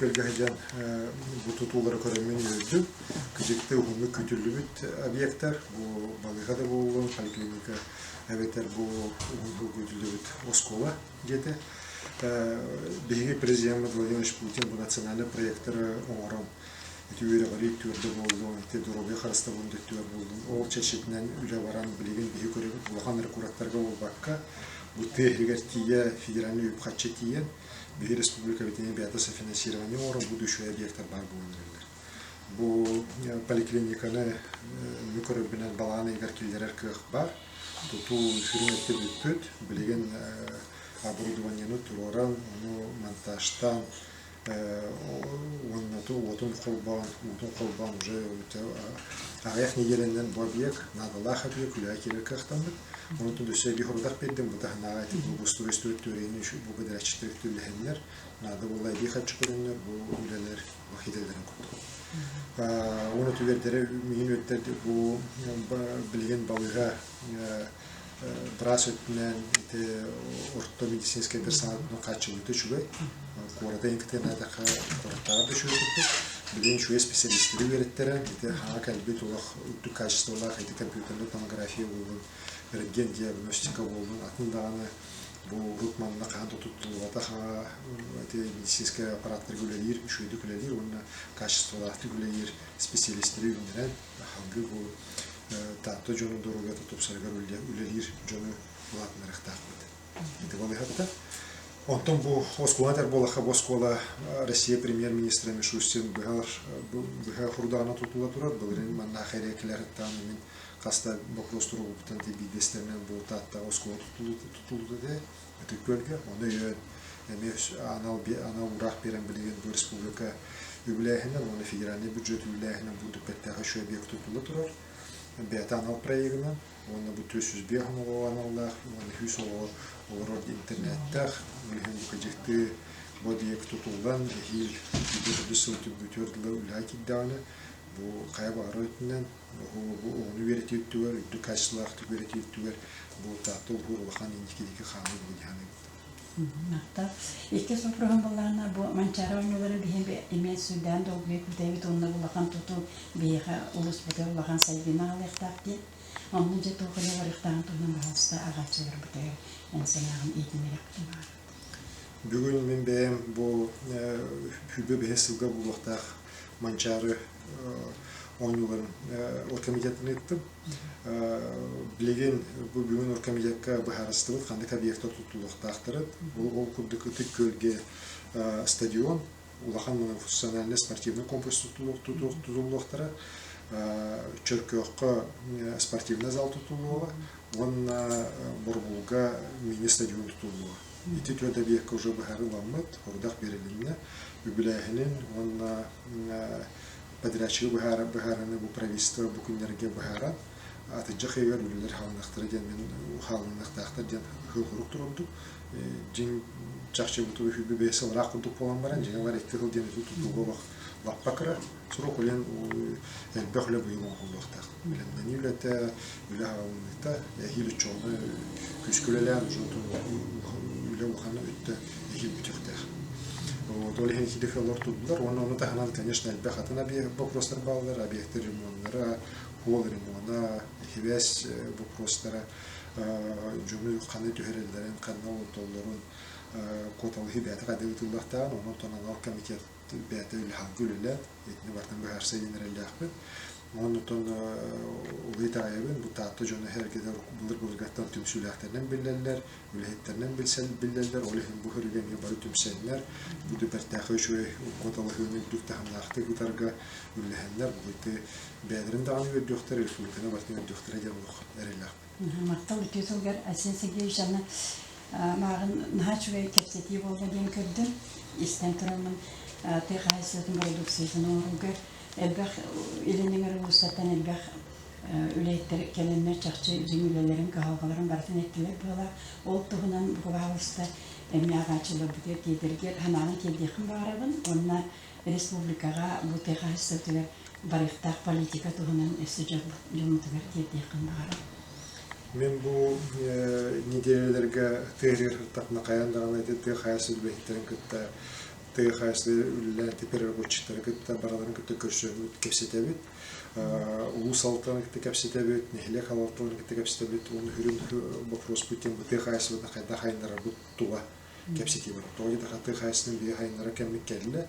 көлгәһәҗән бу тутулары көрәмен йөрдү. Күҗектә уңгы күтүлүбүт объекттар, бу балыга да булган поликлиника, әбетер бу уңгы күтүлүбүт оскола дете. Биги президент Владимир Путин бу национальный проекттары оңорон Түйері ғарит түрді болды, дұрубе қарыста бұнды төр болды. Ол чәшетінен үлі баран білеген бігі көрегі бұлған рекураттарға ол баққа. Бұл тегіргер тие федеральный үпқатшы тиен, бігі республика бетіне бәтасы финансирование орын бұл үші объекттар бар болындырылар. Бұл поликлиниканы мүкөрібінен баланы егер келдерер кіғ бар. Тұту фирметті бүттіт, білеген оборудованияны тұроран, оны монтажтан, отын қолбан уже аяқ негеленден бұл объект, надалақ объект, үлі әкелер кіқтанды. Оның түнді сөйге құрдақ бердім, бұл тағына айтып, бұл ұстырысты өттөрейін үшін бұл қыдыр әчіктірікті үліхенлер, нады бұл әйбей қатшы көрінлер, бұл үлелер, бұл хиделерін күрді. Оны түвердері мейін өттерді бұл білген балыға біраз өттінен орто медицинская персональный качестве чугай, корада инкетен адақа кораттағы да шөйдікті. Білген шуе специалистері вереттері, хаңа кәлбет олақ үтті качестволақ, компьютерный томография болын, рентген диагностика болын, атындағаны бұл рутманына қаған тұттылығата хаңа медицинская аппараттар көлелер, шөйді көлелер, оны качестволақты көлелер специалистері өндірен, хаңғы бұл Татто жону дорогата топсаргар үлелер жону булатын рахтақ болды. Еді болы хатта. Онтон бұл оскулатар болаға боскола Россия премьер-министрі Мишустин бұға құрдағына тұтыла тұрар. Бұлырын манна қайрекілер әттағаны мен қаста вопрос тұру бұптан дебидестерінен бұл татта оскула тұтылды де. Өтік бөлге. Оны анал ұрақ берен білген бұл республика үбіләйінен, оны федеральный бюджет үбіләйінен бұл дүппеттәға шөй объект тұтылы тұрар. Бәті анал проектінен, оны бұл 400 беғын оғы аналлақ, оны хүс оғыр интернеттәқ, үлген бұл кәжекті бұл объект тұтылдан, ел үбірді сылты бүтөрділі үлі кеддағаны, бұл қайбы ары өтінен, оны вереті өттігер, үдді кәсілақты вереті өттігер, бұл татты ұлғыр ұлған ендікедегі қаны бұл дияны. Naqta. İlk son programlarına bu mançara oyunları bir emek süden de büyük bir devlet onunla bulakan tutu bir ulus bir bulakan saygına alıqtaqdı. Onun için toxunu var ixtan tuğun bahasta ağaçlar bir insanların eğitimi yaptı var. Bugün men benim bu hübbe behesılga bulaqtaq mançarı oyunların orkomitetini ettim. Bilegen bu bugün orkomitekka baharıstılık kandık obyektör tutuluqtaqtırı. Bu kurduk ötük kölge stadion, ulaqan funksiyonelli sportivni kompleks tutuluqtırı. Çörköqqa sportivni zal tutuluqı, onunla Borbulga mini stadion tutuluqı. İti töyde obyektör уже baharılanmıd, ordaq beriliyine. Übüləyinin onunla подрядчик бахараны бу правительство бу күннәргә бахара атыҗа хәйвер үләр халыктары дигән мен халыктар дигән хөрүк турыды җин чакчы бу тубы бу бесел ракыды полан баран җиңа бар итте хил дигән туту булак лаппакра сурок үлән бәхле бу юлын хуллыкта белән ниләтә үлә халыкта яһил чолны күскүләләр җуту үлә уханы үтте яһил бүтәхтә Доли хенхиди феллор тудылар, оны таханан, конечно, әлбәхатына бопростар балдар, объекты ремонтlara, хол ремонтына, хивес бопростара, жүмі қаны төхерелдерін, қаны олтолларын, коталығы бәті қадығытылдақтан, оны тонанал комитет бәті үлханғы үлілі, етіне бартын бұхарса енерелі ақпын. Onun için olayı tayebin bu tahtı jonu herkese bulur tümsülahlarından bilirler, ülhetlerden bilirler, olayın bu hırgen yabarı tümsenler, bu düpertahı şöyle kotalığını düktahımlahtı gitarga ülhenler, bu ite bədrin dağını verdikler, elfülkene batını verdikler geldik erillah. Maktal ütüsülger asesi gelişanı mağın nahaç ve kepseti bolda gen kördüm, istenkiramın tehayisatın produksiyasını oruğu. Elbaq iliningeri ustatan elbaq üleytler kelenler çaqçı zümülelerin qahalqaların barfın ettiler bular ol tuğunan bu bağlısta emni ağaçılar büter tedirger hananın tediqin bağırabın onna respublikaga bu tehayisatlar barıqtaq politika tuğunan esicaq jumutugar tediqin bağırabın. Men bu nedelerge tehrir hırtaqna qayandağına tehayisat behitlerin kıtta тыхайсы үлләр переводчиктары кытта бараларын кытта көрсөмүт кепсетебит. Улус алтын кытта кепсетебит, нехле халалтын кытта кепсетебит. Оны хүрүн вопрос путем тыхайсы да кайда хайнара бут тула кепсетебит. Тоги да тыхайсынын би хайнара кемик келди.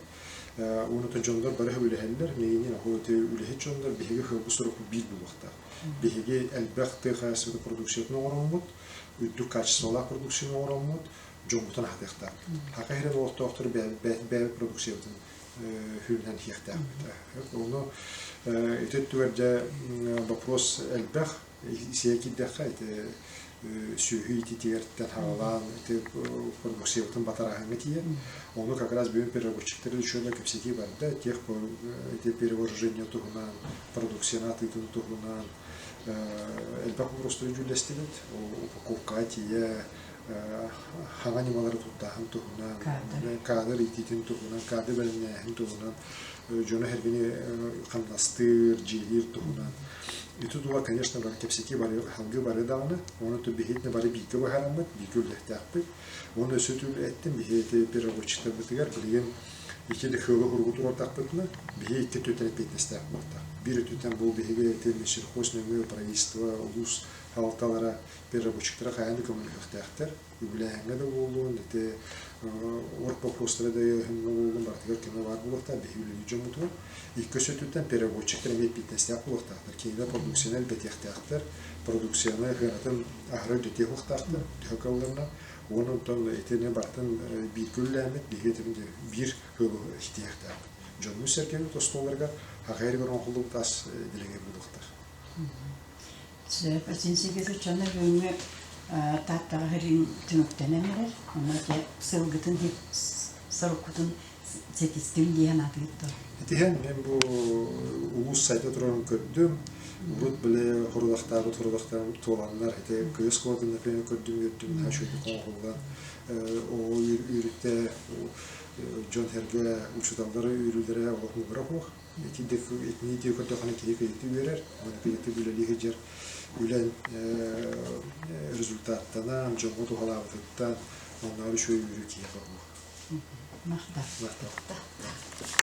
Оны тонжондар бары үлехеллер, нейинен ахуты үлехет жондар биһиге хыбы суруку бир булакта. Биһиге элбах тыхайсы да продукцияны оромут, үдү качестволы продукцияны оромут. Жомутан хатыхта. Хакайрен оқтоқтыр бәй продукциятын хүрнен хихта. Оны өтөттүгерде вопрос элбах сиякиддеха сүйхүй тетигерттен хағалан продукциятын батараханға тие. Оны как раз бүйін переводчиктері үшөйлі көпсети барды. Тех перевожжение туғынан, продукцияна тыйтын туғынан элбах просто жүлестелет. Упаковка тие хаңанималары туттаһын туһунан, кадр ититин туһунан, кадр белнәһин туһунан, жона һәргене кандастыр, җилир туһунан. Иту тула, конечно, бар кепсети бар, хангы бар дагы, оны то бихетне бар бике баһарамбыт, бике лехтәппит. Оны сөтүл әттем, бихете переводчиктар битгәр билген икеде хөлө хургутур ортакпытны, бихе ике төтән петнестәк булта. Бир төтән бул бихеге темешир хозныймы правительство, улус халталара переводчиктара хаяны коммуникатор, юбилейга да болду, те орпо постра да болду, бартыгар кино бар булакта, бихилли жомуту. Ике сөтүтен переводчиктар мет питнестәк булакта. Кино продукционал бетехтәктер, продукцияны хәрәтен ахры дете хохтакты, төкәлләрне. Onun ton etene bartan bir güllәмет бигетимде бир хөлө ихтияктар. Жонму серкене тостоларга хагайр бер онкулук тас дилеге булуктар. Сөп асинсигезе чана бөңгө таттага херин түнөктенемер. Аны ке сылгытын дип сарыкутун сетистин диен атыпты. Этиһен мен бу улус сайта турган көрдүм. Урут биле хордактагы толандар эте көз көрдүм, например, көрдүм хашыды коңгулга. О үрүттө Жон Херге учуталдары үрүлдөрө окуграф. Эти этни дек көтөкөнө керек эти берер. Аны кетти биле лигежер үлен результаттан жоготу халабыттан онları şöyle yürütüyor. Mahtar. Mahtar.